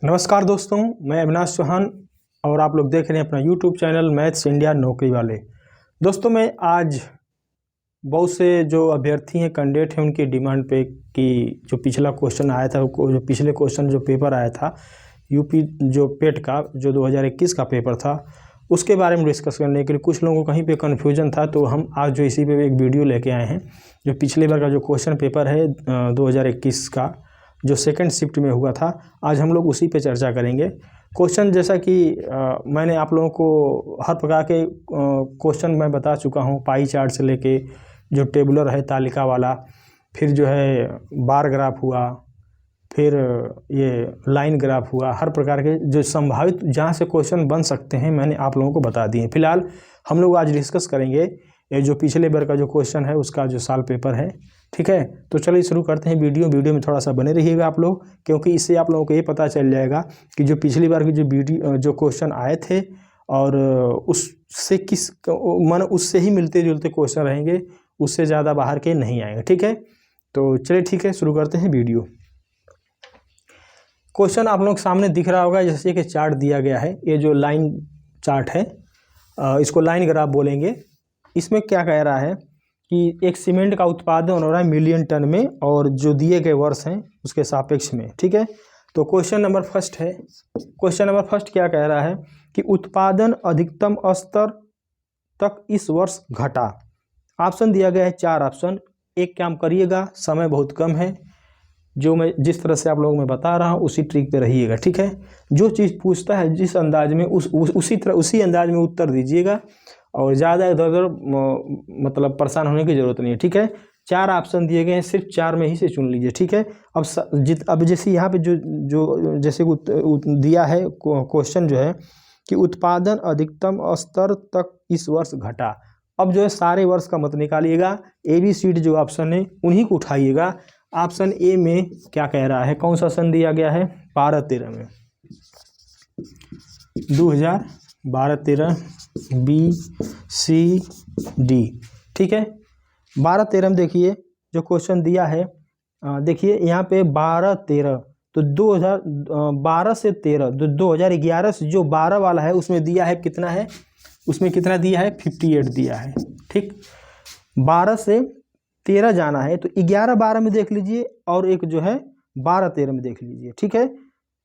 नमस्कार दोस्तों, मैं अविनाश चौहान और आप लोग देख रहे हैं अपना यूट्यूब चैनल मैथ्स इंडिया नौकरी वाले। दोस्तों, मैं आज बहुत से जो अभ्यर्थी हैं, कैंडिडेट हैं, उनकी डिमांड पे कि जो पिछला क्वेश्चन आया था, जो पिछले क्वेश्चन जो पेपर आया था यूपी जो पेट का जो 2021 का पेपर था, उसके बारे में डिस्कस करने के लिए कुछ लोगों को कहीं पे कन्फ्यूजन था, तो हम आज जो इसी पे एक वीडियो लेके आए हैं। जो पिछले बार का जो क्वेश्चन पेपर है 2021 का जो सेकंड शिफ्ट में हुआ था, आज हम लोग उसी पे चर्चा करेंगे। क्वेश्चन जैसा कि मैंने आप लोगों को हर प्रकार के क्वेश्चन मैं बता चुका हूँ, पाई चार्ट से लेके जो टेबुलर है तालिका वाला, फिर जो है बार ग्राफ हुआ, फिर ये लाइन ग्राफ हुआ, हर प्रकार के जो संभावित जहाँ से क्वेश्चन बन सकते हैं मैंने आप लोगों को बता दिए। फिलहाल हम लोग आज डिस्कस करेंगे ये जो पिछले बार का जो क्वेश्चन है उसका जो साल पेपर है। ठीक है, तो चलिए शुरू करते हैं। वीडियो में थोड़ा सा बने रहिएगा आप लोग, क्योंकि इससे आप लोगों को ये पता चल जाएगा कि जो पिछली बार की जो क्वेश्चन आए थे और उससे उससे ही मिलते जुलते क्वेश्चन रहेंगे, उससे ज़्यादा बाहर के नहीं आएंगे। ठीक है, तो चलिए ठीक है, शुरू करते हैं वीडियो। क्वेश्चन आप लोग सामने दिख रहा होगा, जैसे कि चार्ट दिया गया है, ये जो लाइन चार्ट है इसको लाइन ग्राफ बोलेंगे। इसमें क्या कह रहा है कि एक सीमेंट का उत्पादन हो रहा है मिलियन टन में, और जो दिए गए वर्ष हैं उसके सापेक्ष में। ठीक है, तो क्वेश्चन नंबर फर्स्ट है। क्वेश्चन नंबर फर्स्ट क्या कह रहा है कि उत्पादन अधिकतम स्तर तक इस वर्ष घटा। ऑप्शन दिया गया है 4 ऑप्शन। एक काम करिएगा, समय बहुत कम है, जो मैं जिस तरह से आप लोगों में बता रहा हूँ उसी ट्रिक पे रहिएगा। ठीक है, जो चीज़ पूछता है जिस अंदाज में उसी अंदाज में उत्तर दीजिएगा, और ज़्यादा इधर उधर मतलब परेशान होने की ज़रूरत नहीं है। ठीक है, 4 ऑप्शन दिए गए हैं, सिर्फ 4 में ही से चुन लीजिए। ठीक है, अब जैसे यहाँ पे जो जैसे दिया है क्वेश्चन जो है कि उत्पादन अधिकतम स्तर तक इस वर्ष घटा। अब जो है सारे वर्ष का मत निकालिएगा, ABCD जो ऑप्शन है उन्हीं को उठाइएगा। ऑप्शन ए में क्या कह रहा है, कौन सा सन दिया गया है, 12-13 में, 2012-13 BCD। ठीक है, 12-13 में देखिए जो क्वेश्चन दिया है, देखिए यहाँ पे 12-13, तो 2012 से 13, 2011 से जो 12 वाला है उसमें दिया है कितना है, उसमें कितना दिया है, 58 दिया है। ठीक, 12 से 13 जाना है तो 11-12 में देख लीजिए, और एक जो है 12-13 में देख लीजिए। ठीक है,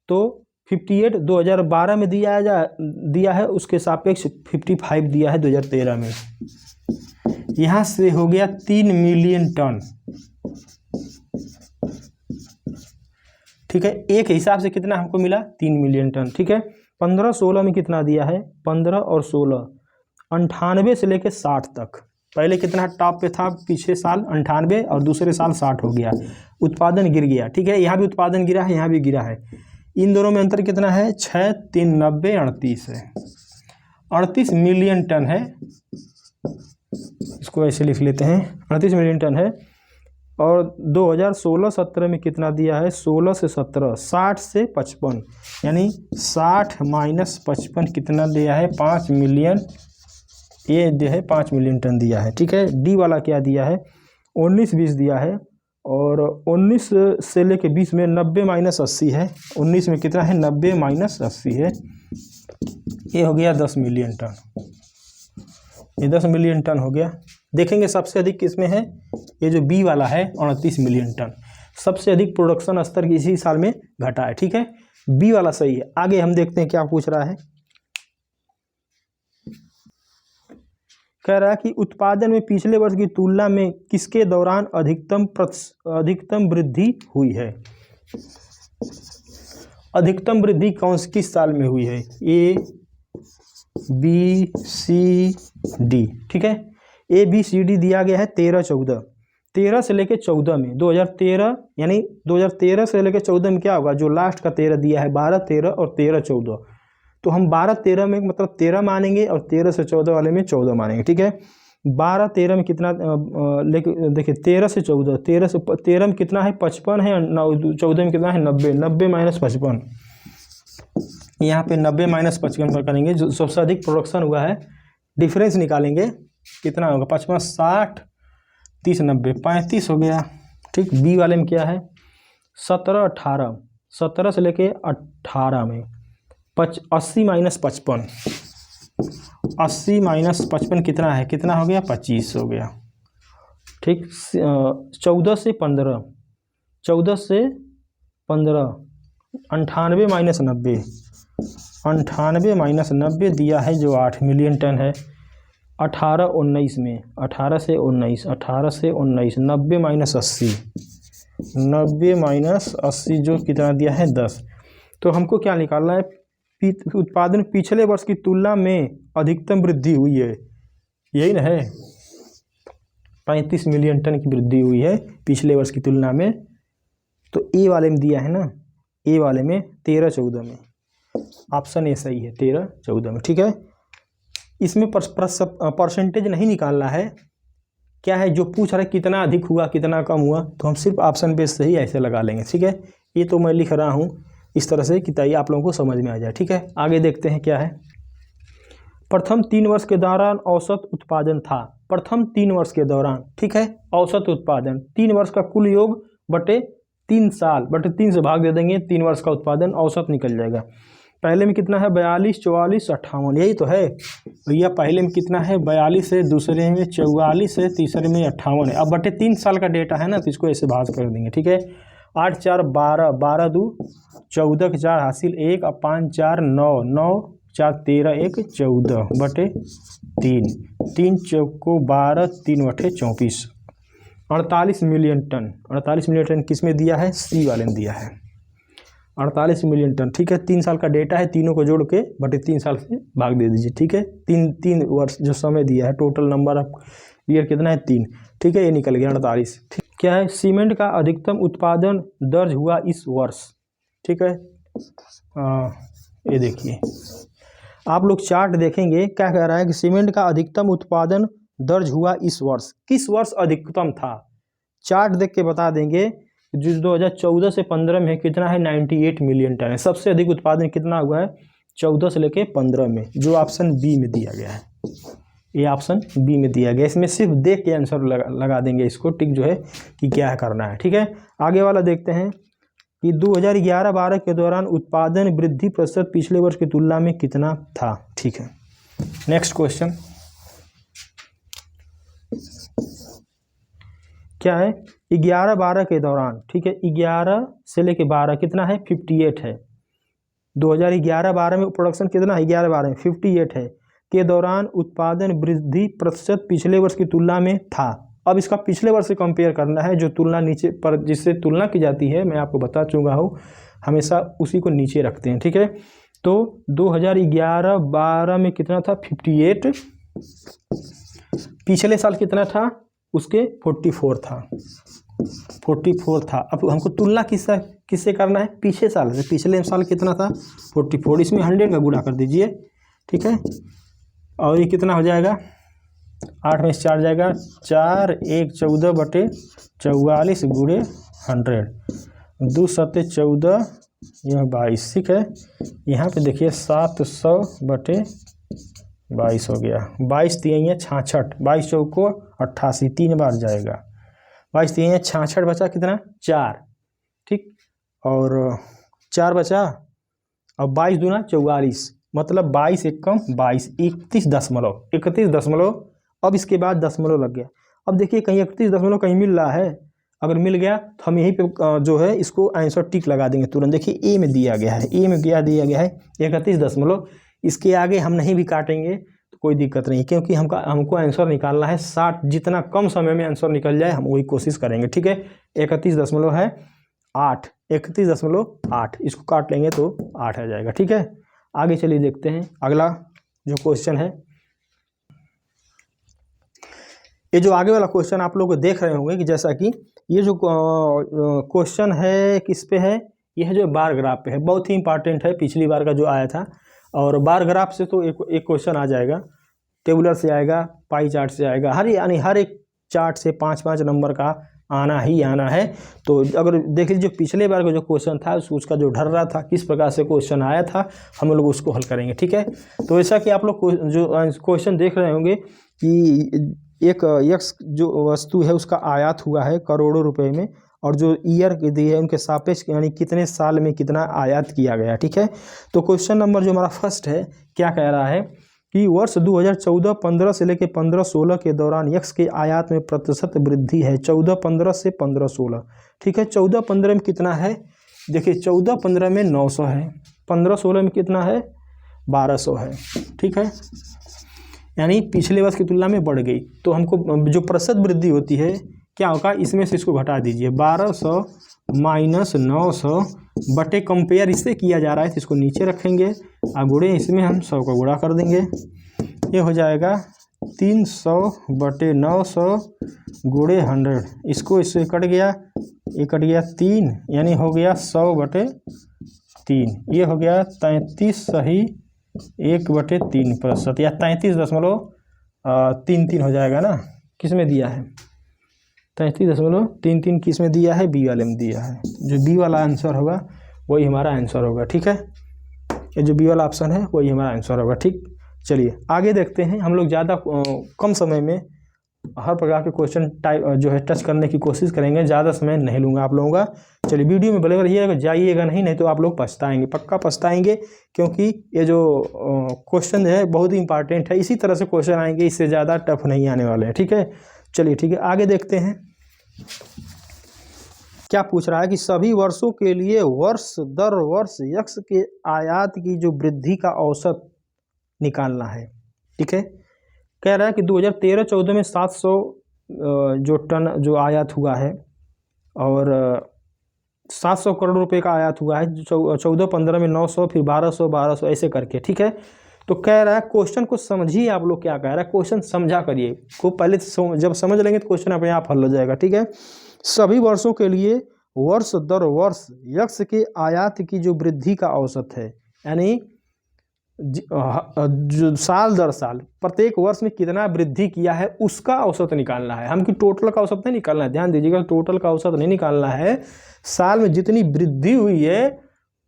तो 58 2012 में दिया है, उसके सापेक्ष 55 दिया है 2013 में। यहाँ से हो गया 3 मिलियन टन। ठीक है, एक हिसाब से कितना हमको मिला, 3 मिलियन टन। ठीक है, 15-16 में कितना दिया है, 15 और 16, 98 से लेकर 60 तक। पहले कितना टॉप पे था, पिछले साल 98 और दूसरे साल 60 हो गया, उत्पादन गिर गया। ठीक है, यहाँ भी उत्पादन गिरा है, यहाँ भी गिरा है। इन दोनों में अंतर कितना है, 6, 3, 90, 38 है, 38 मिलियन टन है। इसको ऐसे लिख लेते हैं, 38 मिलियन टन है। और 2016-17 में कितना दिया है, 16 से 17, 60 से 55, यानी 60 माइनस 55 कितना दिया है, 5 मिलियन, ये जो है 5 मिलियन टन दिया है। ठीक है, डी वाला क्या दिया है, 19-20 दिया है, और 19 से लेके 20 में 90 माइनस 80 है, 19 में कितना है, 90 माइनस 80 है, ये हो गया 10 मिलियन टन। ये 10 मिलियन टन हो गया। देखेंगे सबसे अधिक किसमें है, ये जो बी वाला है 29 मिलियन टन, सबसे अधिक प्रोडक्शन स्तर इसी साल में घटा है। ठीक है, बी वाला सही है। आगे हम देखते हैं क्या पूछ रहा है। कह रहा है कि उत्पादन में पिछले वर्ष की तुलना में किसके दौरान अधिकतम वृद्धि हुई है। अधिकतम वृद्धि किस साल में हुई है, ABCD। ठीक है, ABCD दिया गया है 13 से लेके 14 में, 2013, यानी 2013 से लेके 14 में क्या होगा, जो लास्ट का 13 दिया है, 12-13 और 13-14, तो हम 12-13 में मतलब 13 मानेंगे, और 13 से 14 वाले में 14 मानेंगे। ठीक है, 12-13 में कितना लेके देखिए, 13 से 14, 13 में कितना है, 55 है, 14 में कितना है, 90, 90 माइनस 55, यहाँ पे 90 माइनस 55 पर करेंगे, जो सबसे अधिक प्रोडक्शन हुआ है, डिफरेंस निकालेंगे कितना होगा, 55, 60, 30, 90, 35 हो गया। ठीक, बी वाले में क्या है, 17, 18, 17 से लेके 18 में 80 माइनस 55, 80 माइनस 55 कितना है, कितना हो गया, 25 हो गया। ठीक, 14 से 15, 14 से 15, 98 माइनस 90, 98 माइनस 90 दिया है जो 8 मिलियन टन है। 18 19 में, 18 से 19, 18 से 19, 90 माइनस 80, 90 माइनस 80 जो कितना दिया है 10। तो हमको क्या निकालना है, उत्पादन पिछले वर्ष की तुलना में अधिकतम वृद्धि हुई है, यही ना है, 35 मिलियन टन की वृद्धि हुई है पिछले वर्ष की तुलना में। तो ए वाले में दिया है ना, ए वाले में 13-14 में, ऑप्शन ए सही है, 13-14 में। ठीक है, इसमें परसेंटेज नहीं निकालना है, क्या है जो पूछ रहा है कितना अधिक हुआ कितना कम हुआ, तो हम सिर्फ ऑप्शन बेस से ही ऐसे लगा लेंगे। ठीक है, ये तो मैं लिख रहा हूँ इस तरह से कि ताकि आप लोगों को समझ में आ जाए। ठीक है, आगे देखते हैं क्या है। प्रथम 3 वर्ष के दौरान औसत उत्पादन था, प्रथम 3 वर्ष के दौरान, ठीक है, औसत उत्पादन 3 वर्ष का कुल योग बटे 3 साल बटे 3 से भाग दे देंगे, 3 वर्ष का उत्पादन औसत निकल जाएगा। पहले में कितना है, 42, 44, 58, यही तो है भैया। पहले में कितना है 42 है, दूसरे में 44 है, तीसरे में 58 है। अब बटे 3 साल का डेटा है ना, तो इसको ऐसे भाग कर देंगे। ठीक है, 8 4 12, 12 2 14 के 4 हासिल 1, अब 5 4 9, 9 4 13, 1 14 बटे 3, 3 चौको 12, 3 बटे 34, 48 मिलियन टन। 48 मिलियन टन किस में दिया है, सी वाले में दिया है, 48 मिलियन टन। ठीक है, 3 साल का डेटा है, तीनों को जोड़ के बटे 3 साल से भाग दे दीजिए। ठीक है, 3 वर्ष जो समय दिया है, टोटल नंबर ऑफ ईयर कितना है 3। ठीक है, ये निकल गया 48। ठीक, क्या है, सीमेंट का अधिकतम उत्पादन दर्ज हुआ इस वर्ष। ठीक है, ये देखिए आप लोग चार्ट देखेंगे, क्या कह रहा है कि सीमेंट का अधिकतम उत्पादन दर्ज हुआ इस वर्ष, किस वर्ष अधिकतम था, चार्ट देख के बता देंगे। जो 2014 से 15 में कितना है, 98 मिलियन टन है। सबसे अधिक उत्पादन कितना हुआ है, 14 से लेके 15 में, जो ऑप्शन बी में दिया गया है, ये ऑप्शन बी में दिया गया। इसमें सिर्फ देख के आंसर लगा देंगे इसको, टिक जो है कि क्या करना है। ठीक है, आगे वाला देखते हैं कि 2011-12 के दौरान उत्पादन वृद्धि प्रतिशत पिछले वर्ष की तुलना में कितना था। ठीक है, नेक्स्ट क्वेश्चन क्या है, 11-12 के दौरान, ठीक है, 11 से लेके 12 कितना है, 58 है। 2011-12 में प्रोडक्शन कितना है, 11-12 में 58 है, के दौरान उत्पादन वृद्धि प्रतिशत पिछले वर्ष की तुलना में था। अब इसका पिछले वर्ष से कंपेयर करना है, जो तुलना नीचे पर जिससे तुलना की जाती है, मैं आपको बता चुका हूँ, हमेशा उसी को नीचे रखते हैं। ठीक है, तो 2011-12 में कितना था, 58, पिछले साल कितना था, उसके 44 था, 44 था। अब हमको तुलना किससे करना है, पीछे साल से, पिछले साल कितना था 44, इसमें 100 का गुणा कर दीजिए। ठीक है, और ये कितना हो जाएगा, 8 में से 4 जाएगा, 4 1 14 बटे 44 गुणे 100, 2 7 14, यह 22। ठीक है, यहाँ पे देखिए 700 बटे 22 हो गया, 22 3 66, 22 चौको 88, 3 बार जाएगा, 22 3 66 बचा कितना, 4। ठीक, और 4 बचा, अब 22 दूना 44, मतलब 22 एकम 22, 31.31, अब इसके बाद दशमलव लग गया। अब देखिए कहीं 31 दशमलव कहीं मिल रहा है, अगर मिल गया तो हम यहीं पे जो है इसको आंसर टिक लगा देंगे तुरंत। देखिए ए में दिया गया है, ए में क्या दिया गया है, 31 दशमलव, इसके आगे हम नहीं भी काटेंगे तो कोई दिक्कत नहीं, क्योंकि हमको आंसर निकालना है 60, जितना कम समय में आंसर निकल जाए हम वही कोशिश करेंगे। ठीक है, 31.8, 31.8, इसको काट लेंगे तो 8 आ जाएगा। ठीक है, आगे चलिए देखते हैं अगला जो क्वेश्चन है। ये जो आगे वाला क्वेश्चन आप लोग देख रहे होंगे कि जैसा कि ये जो क्वेश्चन है किस पे है, यह जो बार ग्राफ पे है, बहुत ही इंपॉर्टेंट है, पिछली बार का जो आया था। और बार ग्राफ से तो एक क्वेश्चन आ जाएगा, टेबुलर से आएगा, पाई चार्ट से आएगा, यानी हर एक चार्ट से 5-5 नंबर का आना ही आना है। तो अगर देख लीजिए पिछले बार का जो क्वेश्चन था उसका जो ढर रहा था, किस प्रकार से क्वेश्चन आया था, हम लोग उसको हल करेंगे। ठीक है, तो ऐसा कि आप लोग जो क्वेश्चन देख रहे होंगे कि एक यक्स जो वस्तु है उसका आयात हुआ है करोड़ों रुपए में, और जो ईयर दी है उनके सापेक्ष यानी कितने साल में कितना आयात किया गया। ठीक है, तो क्वेश्चन नंबर जो हमारा फर्स्ट है क्या कह रहा है कि वर्ष 2014-15 से लेकर 15-16 के दौरान यक्स के आयात में प्रतिशत वृद्धि है। 14-15 से 15-16। ठीक है, 14-15 में कितना है, देखिए 14-15 में 900 है, 15-16 में कितना है 1200 है। ठीक है, यानी पिछले वर्ष की तुलना में बढ़ गई। तो हमको जो प्रतिशत वृद्धि होती है क्या होगा, इसमें से इसको घटा दीजिए, 1200 माइनस 900 बटे कंपेयर इससे किया जा रहा है तो इसको नीचे रखेंगे और गुणे इसमें हम 100 का गुणा कर देंगे। ये हो जाएगा 300 बटे 900 गुणे 100, इसको इससे कट गया, ये कट गया 3, यानी हो गया 100 बटे 3। ये हो गया 33 सही 1/3% या 33.33 हो जाएगा ना। किस में दिया है 33.33 किस में दिया है, बी वाले में दिया है। जो बी वाला आंसर होगा वही हमारा आंसर होगा। ठीक है, ये जो बी वाला ऑप्शन है वही हमारा आंसर होगा। ठीक, चलिए आगे देखते हैं। हम लोग ज़्यादा कम समय में हर प्रकार के क्वेश्चन टाइप जो है टच करने की कोशिश करेंगे, ज़्यादा समय नहीं लूँगा आप लोगों का। चलिए वीडियो में बने रहिएगा, जाइएगा नहीं तो आप लोग पछताएंगे, पक्का पछताएंगे, क्योंकि ये जो क्वेश्चन है बहुत ही इंपॉर्टेंट है। इसी तरह से क्वेश्चन आएंगे, इससे ज़्यादा टफ नहीं आने वाले हैं। ठीक है, चलिए ठीक है आगे देखते हैं। क्या पूछ रहा है कि सभी वर्षों के लिए वर्ष दर वर्ष यक्स के आयात की जो वृद्धि का औसत निकालना है। ठीक है, कह रहा है कि 2013-14 में 700 जो टन जो आयात हुआ है और 700 करोड़ रुपए का आयात हुआ है। 14-15 में 900, फिर 1200 ऐसे करके। ठीक है, तो कह रहा है क्वेश्चन को समझिए आप लोग क्या कह रहा है, क्वेश्चन समझा करिए को पहले जब समझ लेंगे तो क्वेश्चन अपने आप हल हो जाएगा। ठीक है, सभी वर्षों के लिए वर्ष दर वर्ष यक्स के आयात की जो वृद्धि का औसत है, यानी जो साल दर साल प्रत्येक वर्ष में कितना वृद्धि किया है उसका औसत निकालना है। हमको टोटल का औसत नहीं निकालना है, ध्यान दीजिएगा, टोटल का औसत नहीं निकालना है, साल में जितनी वृद्धि हुई है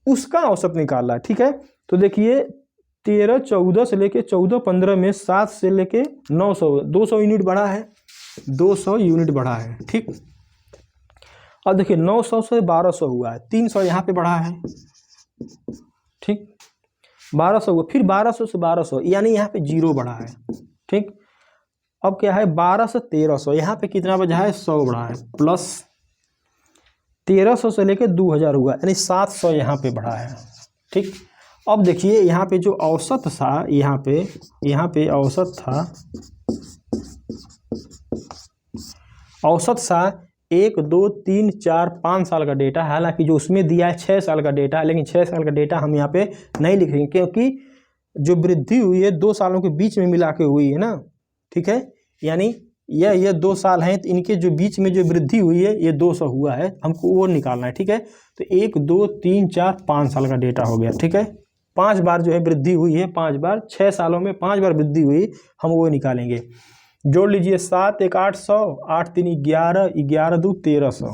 उसका औसत निकालना है। ठीक है, तो देखिए 13-14 से लेके 14-15 में 7 से लेके 900 200 यूनिट बढ़ा है, 200 यूनिट बढ़ा है। ठीक, और देखिए 900 से 1200 हुआ है, 300 यहाँ पे बढ़ा है। ठीक, 1200 हुआ, फिर 1200 से 1200 यानी यहाँ पे 0 बढ़ा है। ठीक, अब क्या है 12 से 1300 यहाँ पे कितना बचा है, 100 बढ़ा है, प्लस 1300 से लेके 2000 हुआ, यानी 700 यहाँ पे बढ़ा है। ठीक, अब देखिए यहाँ पे जो औसत था, यहाँ पे औसत था, औसत था 1, 2, 3, 4, 5 साल का डेटा। हालांकि जो उसमें दिया है 6 साल का डेटा है, लेकिन 6 साल का डेटा हम यहाँ पे नहीं लिखेंगे क्योंकि जो वृद्धि हुई है 2 सालों के बीच में मिला के हुई है ना। ठीक है, यानी ये 2 साल हैं, तो इनके जो बीच में जो वृद्धि हुई है ये 200 हुआ है, हमको वो निकालना है। ठीक है, तो 1, 2, 3, 4, 5 साल का डेटा हो गया। ठीक है, 5 बार जो है वृद्धि हुई है, 5 बार, 6 सालों में 5 बार वृद्धि हुई, हम वो निकालेंगे। जोड़ लीजिए, 7 1 800, 8 3 11, 11 2 1300,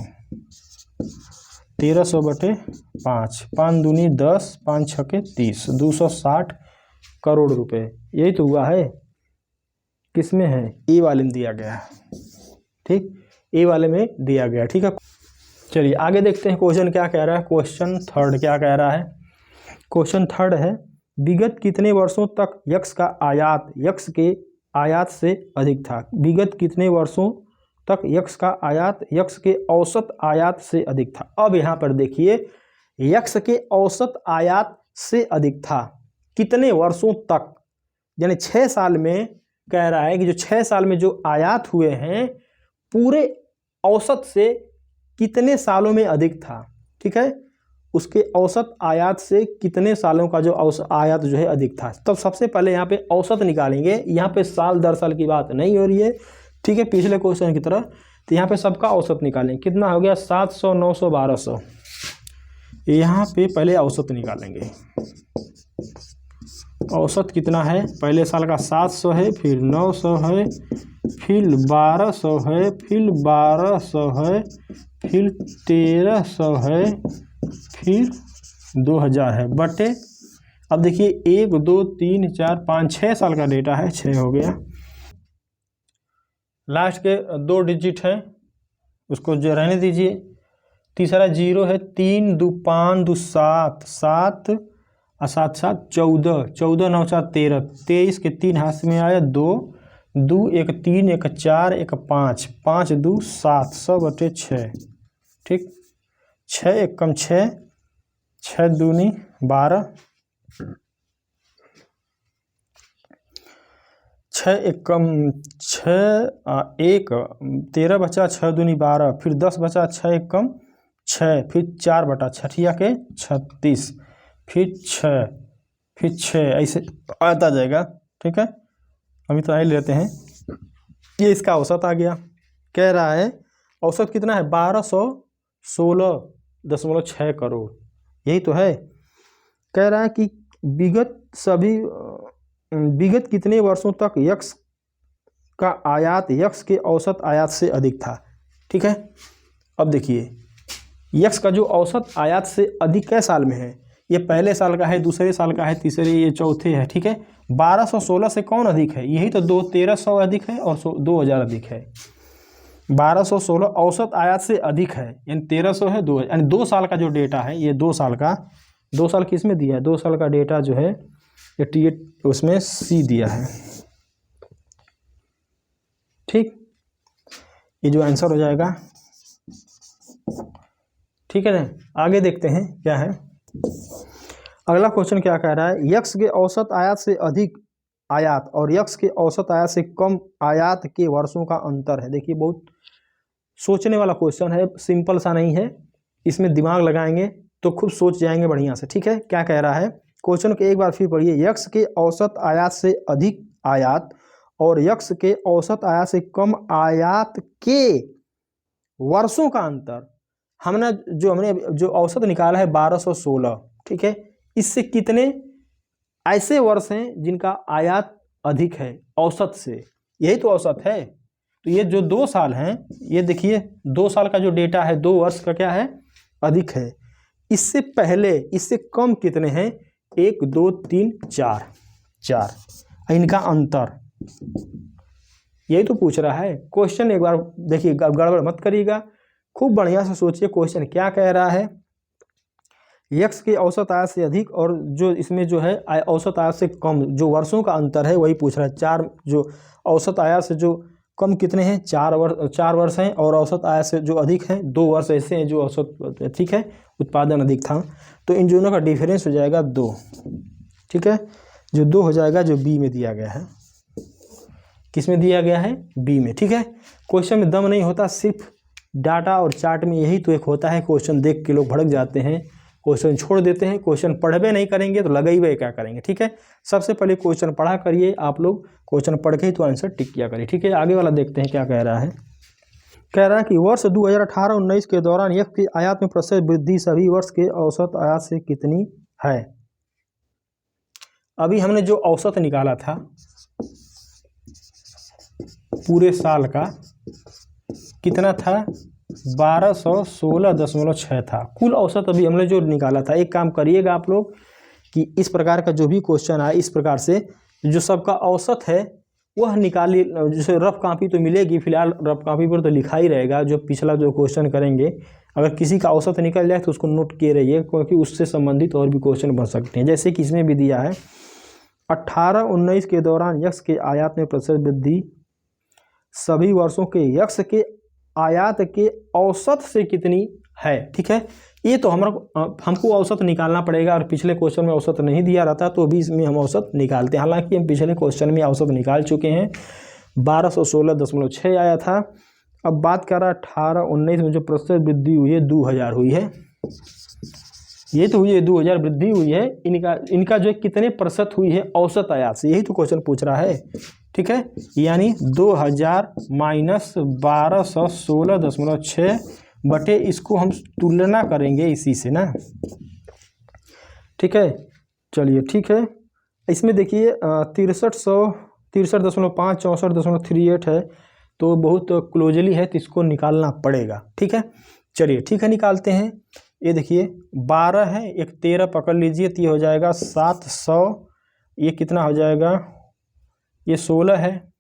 1300 बटे 5, 5 दूनी 10, 5 छके 30, 260 करोड़ रुपए। यही तो हुआ है। किसमें है, ए वाले में दिया गया है। ठीक, ए वाले में दिया गया। ठीक है, चलिए आगे देखते हैं क्वेश्चन क्या कह रहा है। क्वेश्चन थर्ड क्या कह रहा है, क्वेश्चन थर्ड है विगत कितने वर्षों तक यक्स का आयात यक्स के आयात से अधिक था। विगत कितने वर्षों तक यक्स का आयात यक्स के औसत आयात से अधिक था। अब यहाँ पर देखिए यक्स के औसत आयात से अधिक था कितने वर्षों तक, यानी 6 साल में कह रहा है कि जो 6 साल में जो आयात हुए हैं पूरे औसत से कितने सालों में अधिक था। ठीक है, उसके औसत आयात से कितने सालों का जो औसत आयात जो है अधिक था। तब सबसे पहले यहाँ पे औसत निकालेंगे, यहाँ पे साल दर साल की बात नहीं हो रही है। ठीक है, पिछले क्वेश्चन की तरह, तो यहाँ पे सबका औसत निकालेंगे। कितना हो गया, 700, 900, 1200। यहाँ पे पहले औसत निकालेंगे। औसत कितना है, पहले साल का 700 है, फिर 900 है, फिर 1200 है, फिर 1200 है, फिर 1300 है, फिर 2000 है, बटे अब देखिए 1 2 3 4 5 6 साल का डेटा है, 6 हो गया। लास्ट के 2 डिजिट है उसको जो रहने दीजिए, तीसरा 0 है, 3 2 5 2 7, 7 और 7 7 14, 14 9 4 13, 23 के 3 हाथ में आया, 2 2 1 3 1 4 1 5, 5 2 7, 100/6। ठीक, 6 1 कम 6, 6 दूनी 12, 6 1 कम 6 1 13 बचा, 6 दूनी 12, फिर 10 बचा, 6 1 कम 6, फिर 4/6 के 36, फिर 6, फिर 6, ऐसे आता जाएगा। ठीक है, हम इतना ही लेते हैं। ये इसका औसत आ गया। कह रहा है औसत कितना है, 1216.6 करोड़, यही तो है। कह रहा है कि विगत कितने वर्षों तक यक्स का आयात यक्स के औसत आयात से अधिक था। ठीक है, अब देखिए यक्स का जो औसत आयात से अधिक कै साल में है, ये पहले साल का है, दूसरे साल का है, तीसरे, ये चौथे है। ठीक है, 1216 से कौन अधिक है, यही तो 1300 अधिक है और 2000 अधिक है। 1216 औसत आयात से अधिक है, यानी 1300 है, 2000, यानी 2 साल का जो डेटा है, ये 2 साल का, 2 साल किस में दिया है, 2 साल का डेटा जो है 88 उसमें सी दिया है। ठीक, ये जो आंसर हो जाएगा। ठीक है ना, आगे देखते हैं क्या है। अगला क्वेश्चन क्या कह रहा है, यक्स के औसत आयात से अधिक आयात और यक्स के औसत आयात से कम आयात के वर्षों का अंतर है। देखिए बहुत सोचने वाला क्वेश्चन है, सिंपल सा नहीं है, इसमें दिमाग लगाएंगे तो खूब सोच जाएंगे बढ़िया से। ठीक है, क्या कह रहा है क्वेश्चन को एक बार फिर पढ़िए, यक्स के औसत आयात से अधिक आयात और यक्स के औसत आयात से कम आयात के वर्षों का अंतर। हमने जो औसत निकाला है 1216। ठीक है, इससे कितने ऐसे वर्ष हैं जिनका आयात अधिक है औसत से, यही तो औसत है। तो ये जो 2 साल हैं, ये देखिए 2 साल का जो डेटा है, 2 वर्ष का क्या है, अधिक है। इससे पहले, इससे कम कितने हैं, 1 2 3 4, 4, इनका अंतर, यही तो पूछ रहा है क्वेश्चन। एक बार देखिए, गड़बड़ मत करिएगा, खूब बढ़िया से सोचिए क्वेश्चन क्या कह रहा है। यक्स के औसत आयात से अधिक और जो इसमें जो है औसत आयात से कम जो वर्षों का अंतर है, वही पूछ रहा है। 4 जो औसत आयात से जो कम कितने हैं, 4 वर्ष हैं, और औसत आयात से जो अधिक हैं 2 वर्ष ऐसे हैं जो औसत, ठीक है, उत्पादन अधिक था। तो इन दोनों का डिफरेंस हो जाएगा 2। ठीक है, जो 2 हो जाएगा, जो बी में दिया गया है। किस में दिया गया है, बी में। ठीक है, क्वेश्चन में दम नहीं होता, सिर्फ डाटा और चार्ट में यही तो एक होता है। क्वेश्चन देख के लोग भड़क जाते हैं, क्वेश्चन छोड़ देते हैं, क्वेश्चन पढ़वे नहीं करेंगे तो लगे ही क्या करेंगे। ठीक है, सबसे पहले क्वेश्चन पढ़ा करिए आप लोग, क्वेश्चन पढ़ के ही तो आंसर टिक किया करिए। ठीक है, आगे वाला देखते हैं क्या कह रहा है। कह रहा है कि वर्ष 2018-19 के दौरान यक्स की आयात में प्रतिशत वृद्धि सभी वर्ष के औसत आयात से कितनी है। अभी हमने जो औसत निकाला था पूरे साल का, कितना था, 1216.6 था कुल औसत अभी हमने जो निकाला था। एक काम करिएगा आप लोग कि इस प्रकार का जो भी क्वेश्चन आए, इस प्रकार से जो सबका औसत है वह निकालिए। जैसे रफ कॉपी तो मिलेगी, फिलहाल रफ कॉपी पर तो लिखा ही रहेगा। जो पिछला जो क्वेश्चन करेंगे, अगर किसी का औसत निकल जाए तो उसको नोट किए रहिए, क्योंकि उससे संबंधित और भी क्वेश्चन बन सकते हैं। जैसे कि इसमें भी दिया है 18-19 के दौरान यक्स के आयात में प्रतिशत वृद्धि सभी वर्षों के यक्स के आयात के औसत से कितनी है। ठीक है, ये तो हमको औसत निकालना पड़ेगा, और पिछले क्वेश्चन में औसत नहीं दिया रहता तो भी इसमें हम औसत निकालते हैं। हालांकि हम पिछले क्वेश्चन में औसत निकाल चुके हैं, 1216.6 आया था। अब बात कर रहा है 18-19 में जो प्रतिशत वृद्धि हुई है 2000 हुई है, ये तो हुई है 2000 वृद्धि हुई है। इनका जो कितने प्रतिशत हुई है औसत आयात से, यही तो क्वेश्चन पूछ रहा है। ठीक है, यानी 2000 माइनस 1216.6 बटे, इसको हम तुलना करेंगे इसी से ना। ठीक है, चलिए ठीक है। इसमें देखिए 63.5 64.38 है, तो बहुत क्लोजली है, तो इसको निकालना पड़ेगा। ठीक है, चलिए ठीक है, निकालते हैं। ये देखिए 12 है, एक 13 पकड़ लीजिए, तो ये हो जाएगा 700। ये कितना हो जाएगा, ये 16 है,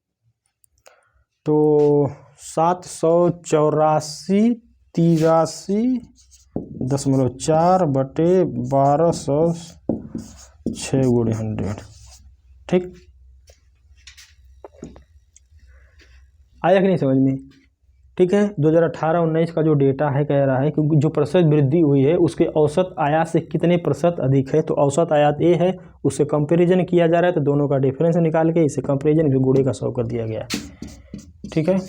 तो 784 83.4 बटे 1206 गुणे 100। ठीक, आया कि नहीं समझ में? ठीक है, 2018-19 का जो डेटा है कह रहा है कि जो प्रतिशत वृद्धि हुई है उसके औसत आयात से कितने प्रतिशत अधिक है। तो औसत आयात ए है, उससे कंपैरिजन किया जा रहा है, तो दोनों का डिफरेंस निकाल के इसे कंपैरिजन भी गुणे का 100 कर दिया गया। ठीक है,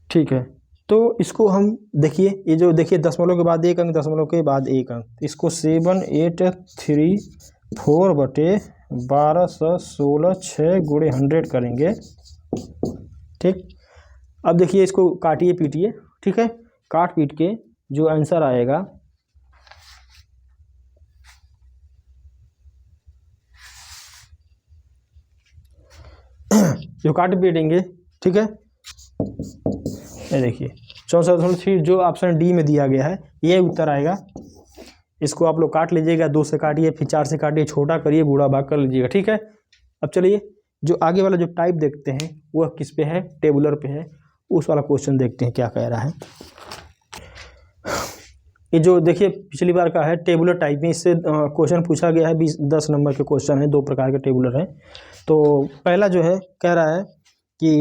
ठीक है, तो इसको हम देखिए, ये जो देखिए दशमलव के बाद 1 अंक, दशमलव के बाद 1 अंक, इसको 7834 बटे 1216 गुणे 100 करेंगे। ठीक, अब देखिए इसको काटिए पीटिए। ठीक है, काट पीट के जो आंसर आएगा, जो काट पीटेंगे, ठीक है, ये देखिए 64.3 जो ऑप्शन डी में दिया गया है ये उत्तर आएगा। इसको आप लोग काट लीजिएगा, 2 से काटिए, फिर 4 से काटिए, छोटा करिए, बूढ़ा भाग कर लीजिएगा। ठीक है, अब चलिए जो आगे वाला जो टाइप देखते हैं वह किस पे है, टेबुलर पे है, उस वाला क्वेश्चन देखते हैं क्या कह रहा है। ये जो देखिए पिछली बार का है टेबुलर टाइप में, इससे क्वेश्चन पूछा गया है 10 नंबर के क्वेश्चन है, 2 प्रकार के टेबुलर हैं। तो पहला जो है कह रहा है कि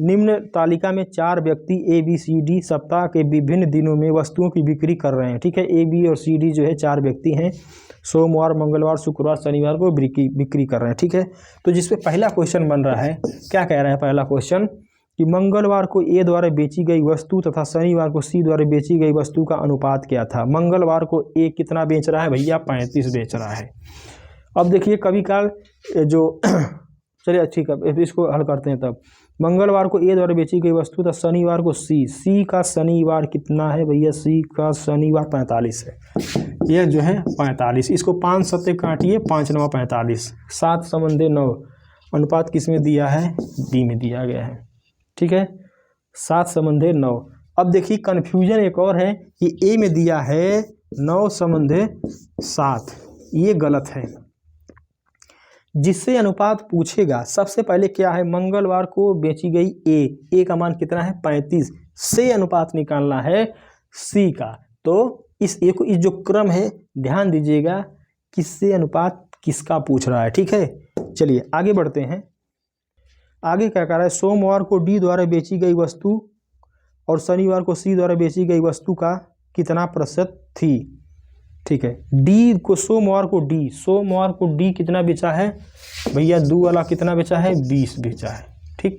निम्न तालिका में 4 व्यक्ति ABCD सप्ताह के विभिन्न दिनों में वस्तुओं की बिक्री कर रहे हैं। ठीक है, AB और CD जो है 4 व्यक्ति हैं, सोमवार, मंगलवार, शुक्रवार, शनिवार को बिक्री कर रहे हैं। ठीक है, तो जिसपे पहला क्वेश्चन बन रहा है, क्या कह रहा है पहला क्वेश्चन कि मंगलवार को A द्वारा बेची गई वस्तु तथा शनिवार को C द्वारा बेची गई वस्तु का अनुपात क्या था। मंगलवार को A कितना बेच रहा है भैया, 35 बेच रहा है। अब देखिए कभी काल जो चलिए ठीक है, इसको हल करते हैं। तब मंगलवार को A द्वारा बेची गई वस्तु तथा शनिवार को C का शनिवार कितना है भैया, C का शनिवार 45 है, यह जो है 45। इसको 5 सत्ते काटिए, 5 9 45, 7 समंदे 9, अनुपात किस में दिया है, D में दिया गया है। ठीक है, 7 समंदे 9। अब देखिए कन्फ्यूजन एक और है कि A में दिया है 9 समंदे 7, ये गलत है। जिससे अनुपात पूछेगा सबसे पहले क्या है, मंगलवार को बेची गई A का मान कितना है 35, से अनुपात निकालना है C का। तो इस A को, इस जो क्रम है ध्यान दीजिएगा, किससे अनुपात किसका पूछ रहा है। ठीक है, चलिए आगे बढ़ते हैं। आगे क्या कर रहा है, सोमवार को D द्वारा बेची गई वस्तु और शनिवार को C द्वारा बेची गई वस्तु का कितना प्रतिशत थी। ठीक है, D को सोमवार को D कितना बेचा है भैया, 2 वाला कितना बेचा है, 20 बेचा है। ठीक,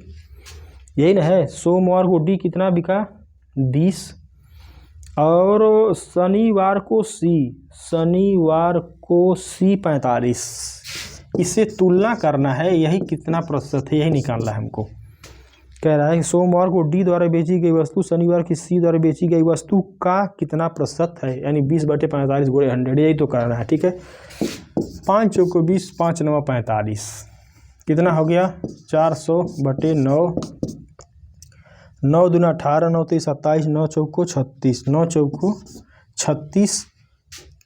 यही ना है, सोमवार को D कितना बिका, 20, और शनिवार को C 45। इससे तुलना करना है, यही कितना प्रतिशत है, यही निकालना है हमको। कह रहा है कि सोमवार को D द्वारा बेची गई वस्तु शनिवार की C द्वारा बेची गई वस्तु का कितना प्रतिशत है, यानी 20 बटे 45 गुणे 100, यही तो करना है। ठीक है, 5 चौको 20, 5 9 45, कितना हो गया 400 बटे 9, 9 दूना 18, 9 3 27, 9 चौको 36, 9 चौको 36,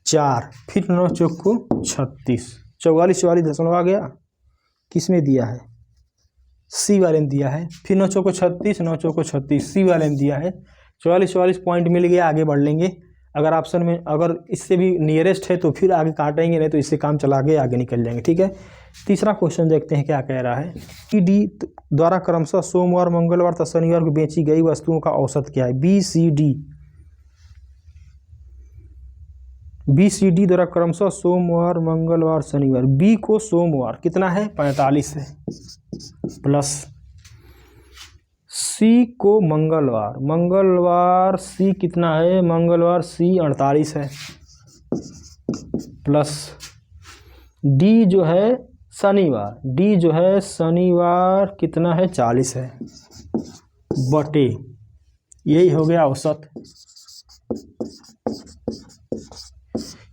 4, फिर 9 चौको 36, 44 दशमलव आ गया, किस में दिया है, C वाले ने दिया है। फिर 9 चौको 36, 9 चौको 36, C वाले ने दिया है। 44 पॉइंट मिल गया, आगे बढ़ लेंगे। अगर ऑप्शन में अगर इससे भी नियरेस्ट है तो फिर आगे काटेंगे, नहीं तो इससे काम चला के आगे निकल जाएंगे। ठीक है, तीसरा क्वेश्चन देखते हैं क्या कह रहा है। D द्वारा क्रमशः सोमवार, मंगलवार तथा शनिवार को बेची गई वस्तुओं का औसत क्या है। BCD द्वारा क्रमशः सोमवार, मंगलवार, शनिवार। B को सोमवार कितना है 45 है, प्लस C को मंगलवार C कितना है, मंगलवार C 48 है, प्लस D जो है शनिवार कितना है 40 है, बटे, यही हो गया औसत।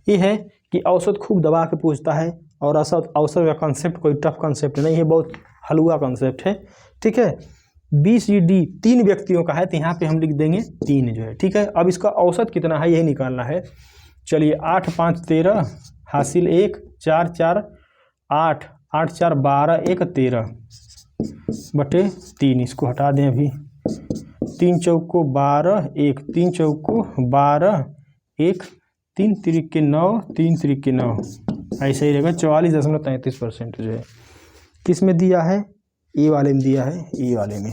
ये है कि औसत खूब दबा के पूछता है, और औसत का कॉन्सेप्ट कोई टफ कॉन्सेप्ट नहीं है, बहुत हलवा कॉन्सेप्ट है। ठीक है, BCD 3 व्यक्तियों का है, तो यहाँ पे हम लिख देंगे 3 जो है। ठीक है, अब इसका औसत कितना है यही निकालना है। चलिए 8 5 13 हासिल 1, 4 4 8, 8 4 12, 1 13 बटे 3, इसको हटा दें अभी, 3 चौको 12, 1 3 चौको 12, 1 3 तिरिक 9, 3 तिरिक 9, ऐसे ही रहेगा। 44.33% जो है किस में दिया है, ए वाले में दिया है, ए वाले में,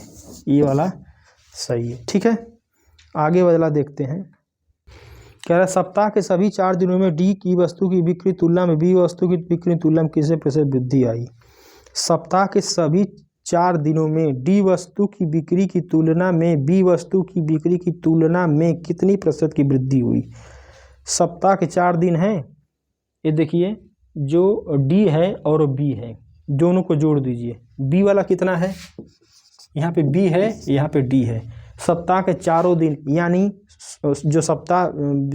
ए वाला सही है। ठीक है, आगे वाला देखते हैं। कह रहा है सप्ताह के सभी 4 दिनों में डी की वस्तु की बिक्री तुलना में बी वस्तु की बिक्री तुलना में कितने प्रतिशत वृद्धि आई। सप्ताह के सभी 4 दिनों में डी वस्तु की बिक्री की तुलना में बी वस्तु की बिक्री की तुलना में कितनी प्रतिशत की वृद्धि हुई। सप्ताह के 4 दिन हैं, ये देखिए जो डी है और बी है, दोनों को जोड़ दीजिए। बी वाला कितना है, यहाँ पे बी है, यहाँ पे डी है। सप्ताह के चारों दिन यानी जो सप्ताह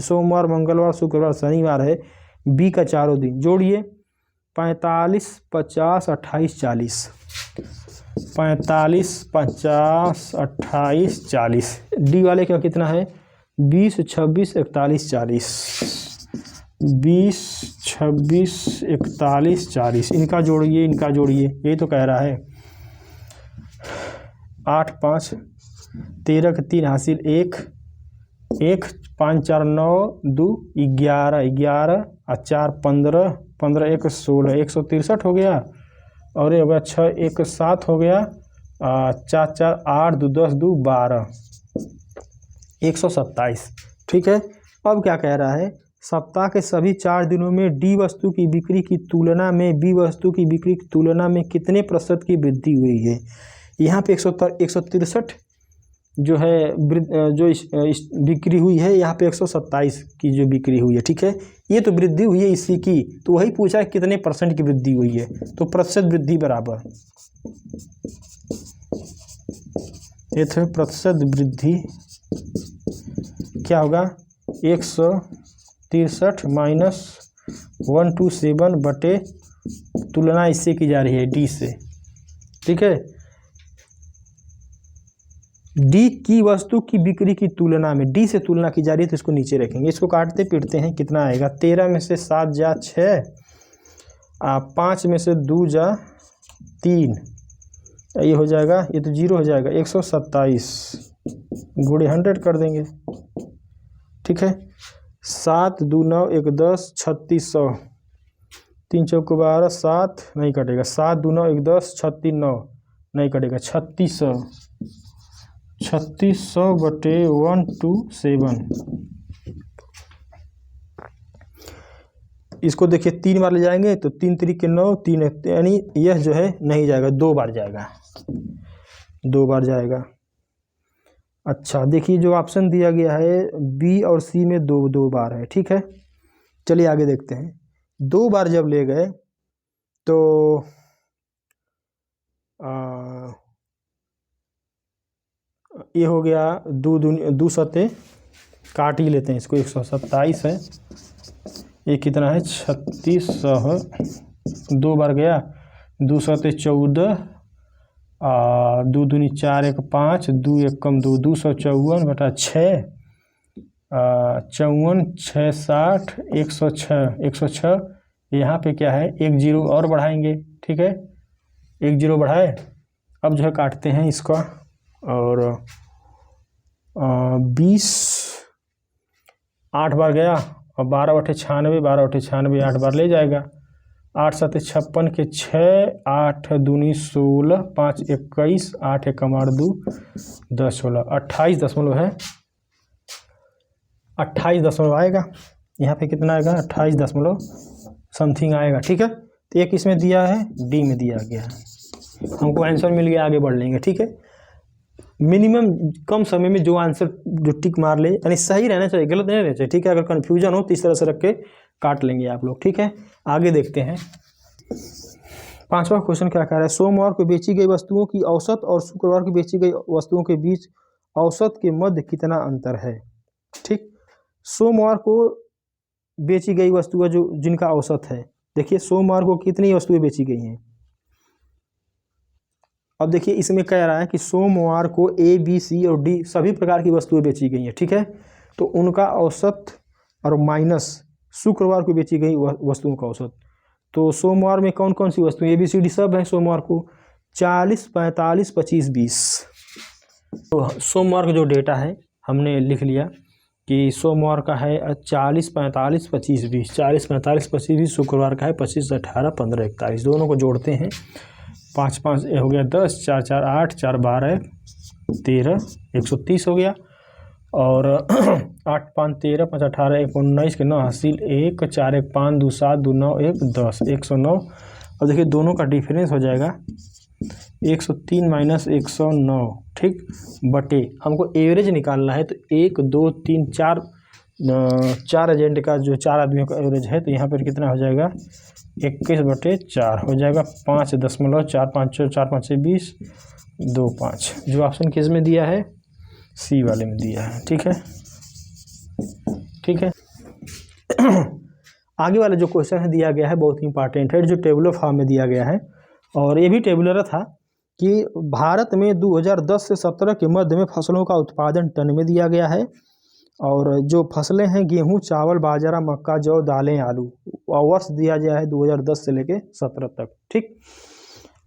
सोमवार मंगलवार शुक्रवार शनिवार है, बी का चारों दिन जोड़िए। 45 50 28 40, 45 50 28 40। डी वाले का कितना है, 20 26 41 40, 20 26 41 40। इनका जोड़िए, इनका जोड़िए, यही तो कह रहा है। 8 5 13 के 3 हासिल 1 1 5 4 9 2 11 11 और 4 15 15 1 16 163 हो गया। और ये हो गया 6 1 7 हो गया, 4 4 8 2 10 2 12 127। ठीक है, अब क्या कह रहा है, सप्ताह के सभी 4 दिनों में डी वस्तु की बिक्री की तुलना में बी वस्तु की बिक्री की तुलना में कितने प्रतिशत की वृद्धि हुई है। यहाँ पे 163 जो है जो बिक्री हुई है, यहाँ पे 127 की जो बिक्री हुई है। ठीक है, ये तो वृद्धि हुई है इसी की, तो वही पूछा है कितने % की वृद्धि हुई है, तो प्रतिशत वृद्धि बराबर ये थे प्रतिशत वृद्धि क्या होगा, 163 माइनस 127 बटे तुलना इससे की जा रही है डी से। ठीक है, डी की वस्तु की बिक्री की तुलना में डी से तुलना की जा रही है, तो इसको नीचे रखेंगे। इसको काटते पीटते हैं, कितना आएगा, 13 में से 7 जा 6, 5 में से 2 जा 3, ये हो जाएगा, ये तो 0 हो जाएगा। 127 गुणे 100 कर देंगे। ठीक है, 7 2 9 1 10 3600, 3 चौको 12 7 नहीं कटेगा, 7 2 9 1 10 36 9 नहीं कटेगा, 3600 बटे 127। इसको देखिए 3 बार ले जाएंगे तो 3 3 9 3, यानी यह जो है नहीं जाएगा, 2 बार जाएगा, 2 बार जाएगा। अच्छा देखिए जो ऑप्शन दिया गया है बी और सी में 2 बार है। ठीक है, चलिए आगे देखते हैं। 2 बार जब ले गए तो ये हो गया 2 सते काट ही लेते हैं इसको, 127 है, ये कितना है 3600, 2 बार गया, 2 सते 14, 2 दूनी 4 1 5, 2 1 कम 2, 254 बटा 6, 54 6 60 106। यहाँ पे क्या है, 1 0 और बढ़ाएंगे। ठीक है, 1 0 बढ़ाए, अब जो है काटते हैं इसका, और 20 8 बार गया, और 12 बटे 96, 12 बटे 96 8 बार ले जाएगा। 8 7 56 के 6, 8 दूनी 16, 5 21, 8 1 8 2 10 16, 28 दशमलव है, 28 दशमलव आएगा। यहाँ पे कितना आएगा, 28 दशमलव समथिंग आएगा। ठीक है, तो एक इसमें दिया है, डी में दिया गया है, हमको आंसर मिल गया, आगे बढ़ लेंगे। ठीक है, मिनिमम कम समय में जो आंसर जो टिक मार ले, यानी सही रहना चाहिए, गलत नहीं रहना चाहिए। ठीक है, अगर कन्फ्यूजन हो तो इस तरह से रख के काट लेंगे आप लोग। ठीक है, आगे देखते हैं। 5वां क्वेश्चन क्या कह रहा है, सोमवार को बेची गई वस्तुओं की औसत और शुक्रवार को बेची गई वस्तुओं के बीच औसत के मध्य कितना अंतर है। ठीक, सोमवार को बेची गई वस्तुएं जो जिनका औसत है, देखिए सोमवार को कितनी वस्तुएं बेची गई हैं। अब देखिए इसमें कह रहा है कि सोमवार को ए बी सी और डी सभी प्रकार की वस्तुएं बेची गई हैं। ठीक है, तो उनका औसत और माइनस शुक्रवार को बेची गई वस्तुओं का औसत। तो सोमवार में कौन कौन सी वस्तुएं, ए बी सी डी सब हैं सोमवार को, 40 45 25 20। तो सोमवार का जो डेटा है हमने लिख लिया कि सोमवार का है 40, 45, 25, 20, 40, 45, 25, 20। शुक्रवार का है 25, 18, 15, 41। दोनों को जोड़ते हैं, 5, 5 हो गया 10, 4, 4, 8, 4, 12, 13, 130 हो गया। और 8, 5, 13, 5, 18, 1, 19 के 9 हासिल 1, 4, 1, 5, 2, 7, 2, 9, 1, 10, 109। और देखिए दोनों का डिफरेंस हो जाएगा 103 माइनस 109, ठीक, बटे हमको एवरेज निकालना है। तो 1, 2, 3, 4 एजेंट का जो 4 आदमियों का एवरेज है, तो यहाँ पर कितना हो जाएगा 21/4 हो जाएगा। 5.45, 4, 5 से 20, 2, 5 जो ऑप्शन किस में दिया है, सी वाले में दिया है। ठीक है, ठीक है। आगे वाला जो क्वेश्चन है दिया गया है बहुत इंपॉर्टेंट है, जो टेबुलर फॉर्म में दिया गया है। और ये भी टेबुलर था कि भारत में 2010 से 17 के मध्य में फसलों का उत्पादन टन में दिया गया है। और जो फसलें हैं गेहूं, चावल, बाजरा, मक्का, जौ, दालें, आलू, और वर्ष दिया गया है 2010 से लेके 17 तक। ठीक,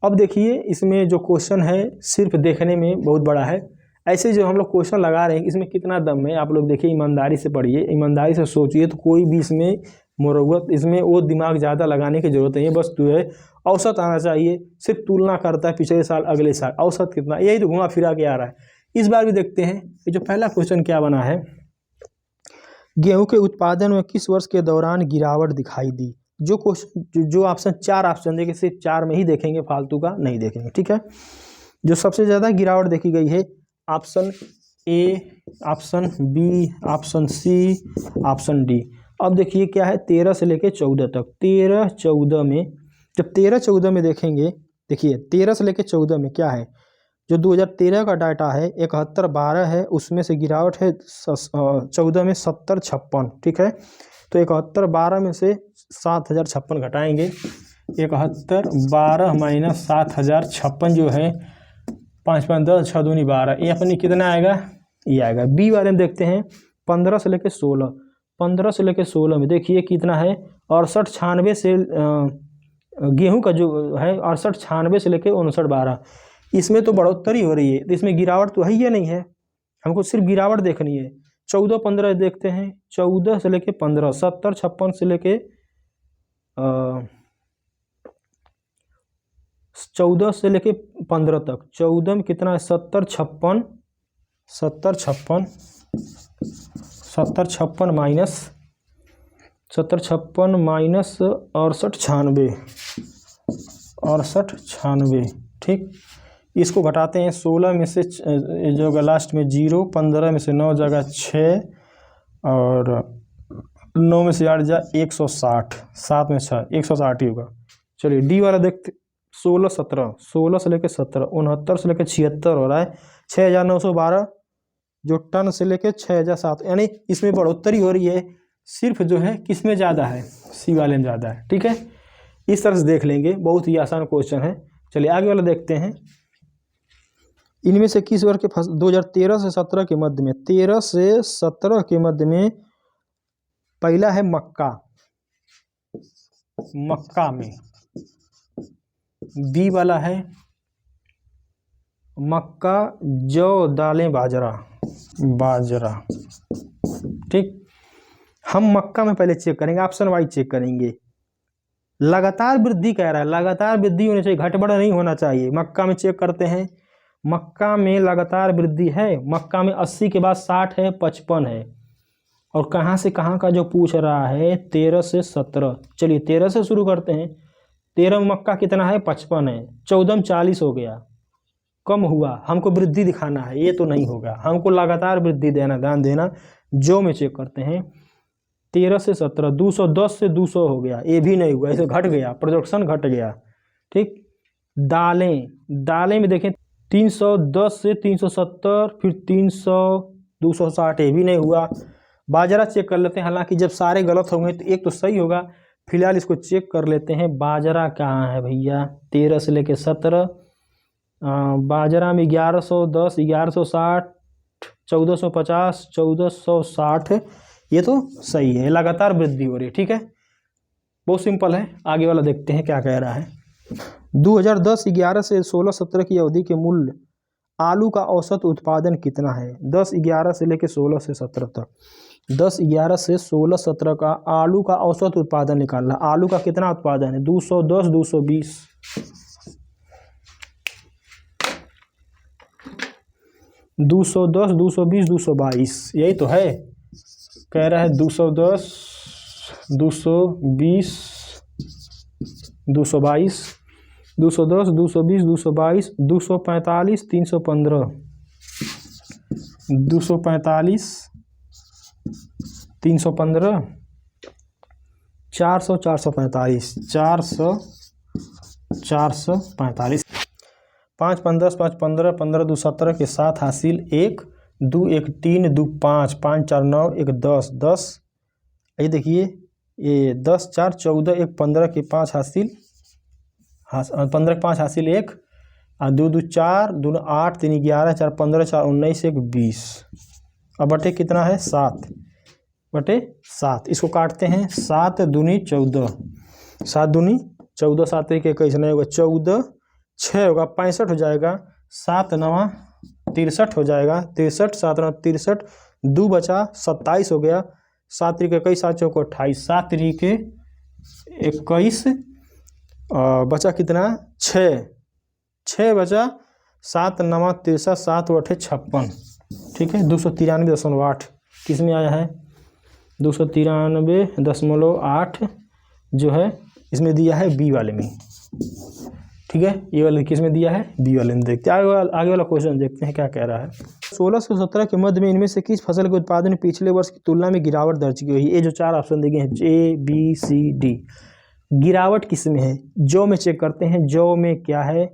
अब देखिए इसमें जो क्वेश्चन है सिर्फ देखने में बहुत बड़ा है, ऐसे जो हम लोग क्वेश्चन लगा रहे हैं इसमें कितना दम है आप लोग देखिए, ईमानदारी से पढ़िए, ईमानदारी से सोचिए। तो कोई भी इसमें मुरव्वत, इसमें वो दिमाग ज़्यादा लगाने की ज़रूरत नहीं है, बस जो है औसत आना चाहिए। सिर्फ तुलना करता है पिछले साल अगले साल, औसत कितना, यही तो घुमा फिरा के आ रहा है। इस बार भी देखते हैं ये जो पहला क्वेश्चन क्या बना है, गेहूं के उत्पादन में किस वर्ष के दौरान गिरावट दिखाई दी। जो क्वेश्चन जो ऑप्शन 4 ऑप्शन देखे, सिर्फ 4 में ही देखेंगे, फालतू का नहीं देखेंगे। ठीक है, जो सबसे ज़्यादा गिरावट देखी गई है option A, option B, option C, option D. अब देखिए क्या है 13 से लेके 14 तक। 13, 14 में, जब 13, 14 में देखेंगे, देखिए 13 से लेके 14 में क्या है, जो 2013 का डाटा है 71, 12 है, उसमें से गिरावट है 14 में 70, 56। ठीक है, तो 71, 12 में से 7056 घटाएंगे। 71, 12 माइनस 7056 जो है 5, 5, 10, 6 दूनी 12, ये अपनी कितना आएगा, ये आएगा। बी वाले में देखते हैं 15 से लेके 16। 15 से लेके 16 में देखिए कितना है 68, 96 से गेहूं का जो है 68, 96 से लेके 59, 12, इसमें तो बढ़ोतरी हो रही है, तो इसमें गिरावट तो है ही नहीं है, हमको सिर्फ गिरावट देखनी है। 14, 15 देखते हैं, 14 से लेके 15, 70, 56 से लेके 14 से लेके 15 तक। 14 में कितना है 70, 56, 70, 56, 70, 56 माइनस 70, 56 माइनस 68, 96, 68, 96। ठीक, इसको घटाते हैं 16 में से जो लास्ट में 0, 15 में से 9 जगह 6, और 9 में से 8 जा 160, 7 में 6, 160 ही होगा। चलिए डी वाला देखते, 16, 17, 16 से लेके 17, 69 से लेके 76 हो रहा है, 6912 जो टन से लेके 6007, यानी इसमें बढ़ोतरी हो रही है। सिर्फ जो है किस में ज़्यादा है, सी वाले में ज़्यादा है। ठीक है, इस तरह से देख लेंगे, बहुत ही आसान क्वेश्चन है। चलिए आगे वाला देखते हैं, इनमें से किस वर्ष के 2013 से 17 के मध्य में, 13 से 17 के मध्य में पहला है मक्का, मक्का में। बी वाला है मक्का, जौ, दालें, बाजरा, बाजरा। ठीक, हम मक्का में पहले चेक करेंगे, ऑप्शन वाइज चेक करेंगे। लगातार वृद्धि कह रहा है, लगातार वृद्धि होनी चाहिए, घटबड़ नहीं होना चाहिए। मक्का में चेक करते हैं, मक्का में लगातार वृद्धि है। मक्का में 80 के बाद 60 है, 55 है। और कहाँ से कहाँ का जो पूछ रहा है 13 से 17। चलिए 13 से शुरू करते हैं। 13 में मक्का कितना है 55 है, 14 में 40 हो गया, कम हुआ, हमको वृद्धि दिखाना है, ये तो नहीं होगा, हमको लगातार वृद्धि देना, ध्यान देना। जो में चेक करते हैं 13 से 17, 210 से 200 हो गया, ये भी नहीं हुआ, ऐसे घट गया, प्रोडक्शन घट गया। ठीक, दालें, दालें में देखें 310 से 370, फिर 300, 260, ये भी नहीं हुआ। बाजरा चेक कर लेते हैं, हालांकि जब सारे गलत होंगे तो एक तो सही होगा, फिलहाल इसको चेक कर लेते हैं। बाजरा कहाँ है भैया, 13 से लेके 17, बाजरा में 1110, 1160, 1450, 1460, ये तो सही है, लगातार वृद्धि हो रही है। ठीक है, बहुत सिंपल है। आगे वाला देखते हैं क्या कह रहा है। 2010-11 से 16-17 की अवधि के मूल्य आलू का औसत उत्पादन कितना है? 10-11 से लेकर 16 से 17 तक। 10-11 से 16-17 का आलू का औसत उत्पादन निकालना। आलू का कितना उत्पादन है? 210, 220, 210, 220, 222, यही तो है। कह रहा है 210, 220, 222, 210, 220, 222, 245, 315, 245, 315, 400, 445, 400, 445, 5 5 10 5 15 15 2 17 के 7 हासिल 1 2 1 3 2 5 5 4 9 1 10 10। ये देखिए ये 10 4 14 1 15 के 5 हासिल 15 के 5 हासिल 1 और 2 2 4 2 8 3 11 4 15 4 19 1 20। अब बटे कितना है? 7 बटे 7। इसको काटते हैं। 7 दूनी 14, 7 दूनी 14, 7 1 21 नहीं होगा, 14 6 होगा, 65 हो जाएगा, 7 9 63 हो जाएगा, 63 7 9 63, 2 बचा 27 हो गया, 7 3 21 7 चौको 28, 7 3 के 21 बचा कितना? 6 बचा, 7 9 63, 7 8 56, ठीक है। 293.8 किस में आया है? 293.8 जो है इसमें दिया है बी वाले में, ठीक है। ये वाले किस में दिया है? बी वाले में। देखते हैं आगे वाला क्वेश्चन, देखते हैं क्या कह रहा है। 16 से 17 के मध्य में इनमें से किस फसल के उत्पादन में पिछले वर्ष की तुलना में गिरावट दर्ज की हुई? ये जो 4 ऑप्शन दिए हैं ए बी सी डी, गिरावट किस में है? जौ में चेक करते हैं। जौ में क्या है?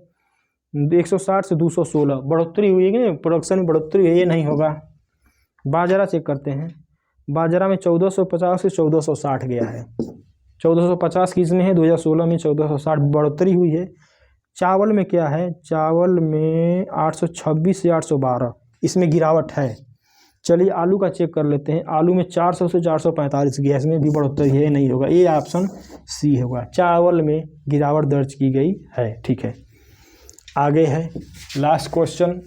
160 से 216 बढ़ोतरी हुई है कि प्रोडक्शन में बढ़ोतरी हुई है? ये नहीं होगा। बाजरा चेक करते हैं। बाजरा में 1450 से 1460 गया है। 1450 किस में है? 2016 में 1460 बढ़ोतरी हुई है। चावल में क्या है? चावल में 826 से 812, इसमें गिरावट है। चलिए आलू का चेक कर लेते हैं। आलू में 400 से 445 गया, इसमें भी बढ़ोतरी है? नहीं होगा। ये ऑप्शन सी होगा, चावल में गिरावट दर्ज की गई है, ठीक है। आगे है लास्ट क्वेश्चन।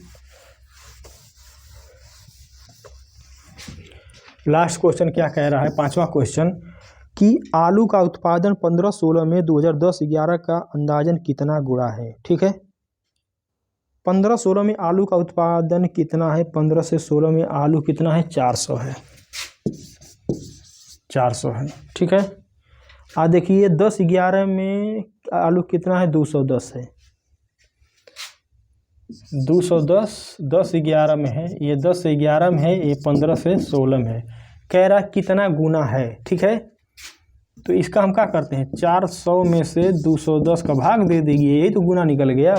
लास्ट क्वेश्चन क्या कह रहा है? 5वां क्वेश्चन कि आलू का उत्पादन 15-16 में 2010-11 का अंदाजन कितना गुणा है, ठीक है। 15-16 में आलू का उत्पादन कितना है? 15 से 16 में आलू कितना है? 400 है, 400 है, ठीक है। देखिए 10-11 में आलू कितना है? 210 है, 210 10-11 में है, ये 10 से 11 में है, ये 15 से 16 में है। कह रहा कितना गुना है, ठीक है। तो इसका हम क्या करते हैं? 400 में से 210 का भाग दे देंगे, यही तो गुना निकल गया।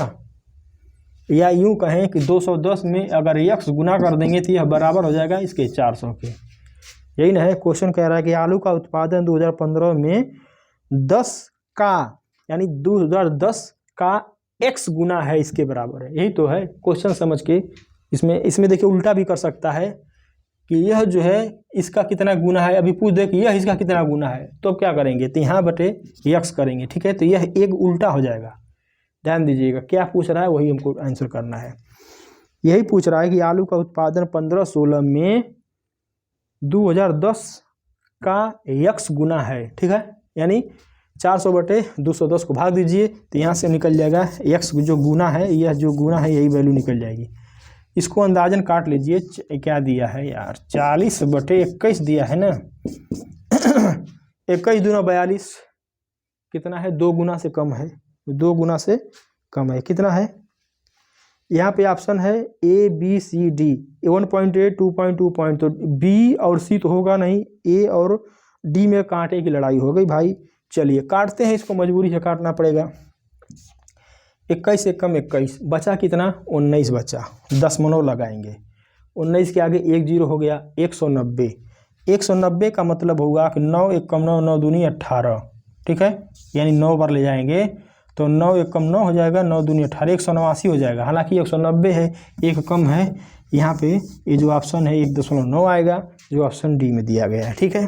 या यूं कहें कि 210 में अगर x गुना कर देंगे तो यह बराबर हो जाएगा इसके 400 के। यही ना है। क्वेश्चन कह रहा है कि आलू का उत्पादन 2015 में 10 का यानी 2010 का x गुना है, इसके बराबर है। यही तो है क्वेश्चन समझ के। इसमें देखिए उल्टा भी कर सकता है कि यह जो है इसका कितना गुना है। अभी पूछ दे कि यह इसका कितना गुना है, तो क्या करेंगे? तो यहाँ बटे x करेंगे, ठीक है। तो यह एक उल्टा हो जाएगा। ध्यान दीजिएगा क्या पूछ रहा है, वही हमको आंसर करना है। यही पूछ रहा है कि आलू का उत्पादन 15-16 में 2010 का x गुना है, ठीक है। यानी 400 बटे 210 को भाग दीजिए, तो यहाँ से निकल जाएगा x जो गुना है, यह जो गुना है यही वैल्यू निकल जाएगी। इसको अंदाजन काट लीजिए। क्या दिया है यार? 40 बटे 21 दिया है ना। 21 दूना 42 कितना है? 2 गुना से कम है, 2 गुना से कम है। कितना है? यहाँ पे ऑप्शन है ए बी सी डी, 1.8 2.2 तो बी और सी तो होगा नहीं, ए और डी में कांटे की लड़ाई हो गई भाई। चलिए काटते हैं, इसको मजबूरी से काटना पड़ेगा। 21 से कम 21 बचा कितना? 19 बचा। 10 लगाएंगे, 19 के आगे 1 0 हो गया। 190, 190 का मतलब होगा कि 9 1 कम 9 9 दूनी 18, ठीक है। यानी 9 बार ले जाएंगे तो 9 1 कम 9 हो जाएगा, 9 दूनी 18, 189 हो जाएगा। हालांकि 190 है, एक कम है। यहाँ पे ये जो ऑप्शन है 1.9 आएगा, जो ऑप्शन डी में दिया गया है, ठीक है।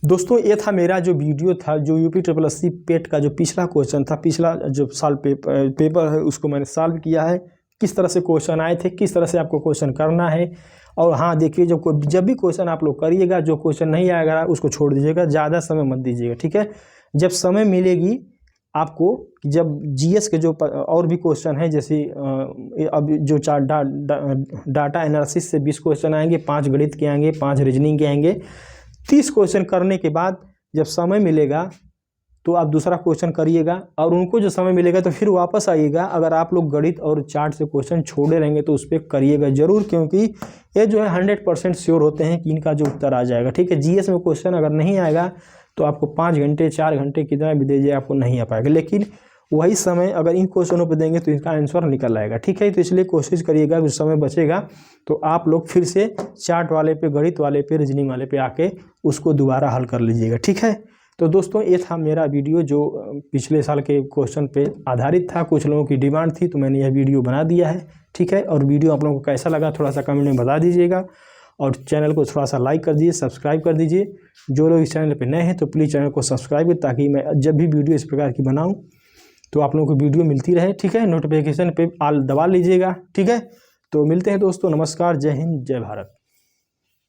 दोस्तों ये था मेरा जो वीडियो था, जो UPSSC पेट का जो पिछला क्वेश्चन था, पिछला जो साल पेपर है उसको मैंने सॉल्व किया है, किस तरह से क्वेश्चन आए थे, किस तरह से आपको क्वेश्चन करना है। और हाँ देखिए, जब भी क्वेश्चन आप लोग करिएगा, जो क्वेश्चन नहीं आएगा उसको छोड़ दीजिएगा, ज़्यादा समय मत दीजिएगा, ठीक है। जब समय मिलेगी आपको, जब GS के जो और भी क्वेश्चन है, जैसे अब जो डाटा एनालिसिस से 20 क्वेश्चन आएंगे, 5 गणित के आएंगे, 5 रीजनिंग के आएंगे, 30 क्वेश्चन करने के बाद जब समय मिलेगा तो आप दूसरा क्वेश्चन करिएगा, और उनको जो समय मिलेगा तो फिर वापस आइएगा। अगर आप लोग गणित और चार्ट से क्वेश्चन छोड़े रहेंगे तो उस पर करिएगा ज़रूर, क्योंकि ये जो है 100% श्योर होते हैं कि इनका जो उत्तर आ जाएगा, ठीक है। GS में क्वेश्चन अगर नहीं आएगा तो आपको 5 घंटे 4 घंटे कितना भी दीजिए आपको नहीं आ पाएगा, लेकिन वही समय अगर इन क्वेश्चनों पर देंगे तो इसका आंसर निकल आएगा, ठीक है। तो इसलिए कोशिश करिएगा कि समय बचेगा तो आप लोग फिर से चार्ट वाले पे, गणित वाले पे, रीजनिंग वाले पे आके उसको दोबारा हल कर लीजिएगा, ठीक है। तो दोस्तों ये था मेरा वीडियो जो पिछले साल के क्वेश्चन पे आधारित था, कुछ लोगों की डिमांड थी तो मैंने यह वीडियो बना दिया है, ठीक है। और वीडियो आप लोगों को कैसा लगा थोड़ा सा कमेंट में बता दीजिएगा, और चैनल को थोड़ा सा लाइक कर दीजिए, सब्सक्राइब कर दीजिए। जो लोग इस चैनल पे नए हैं तो प्लीज़ चैनल को सब्सक्राइब करें, ताकि मैं जब भी वीडियो इस प्रकार की बनाऊँ तो आप लोगों को वीडियो मिलती रहे, ठीक है। नोटिफिकेशन पे आल दबा लीजिएगा, ठीक है। तो मिलते हैं दोस्तों, नमस्कार, जय हिंद, जय भारत।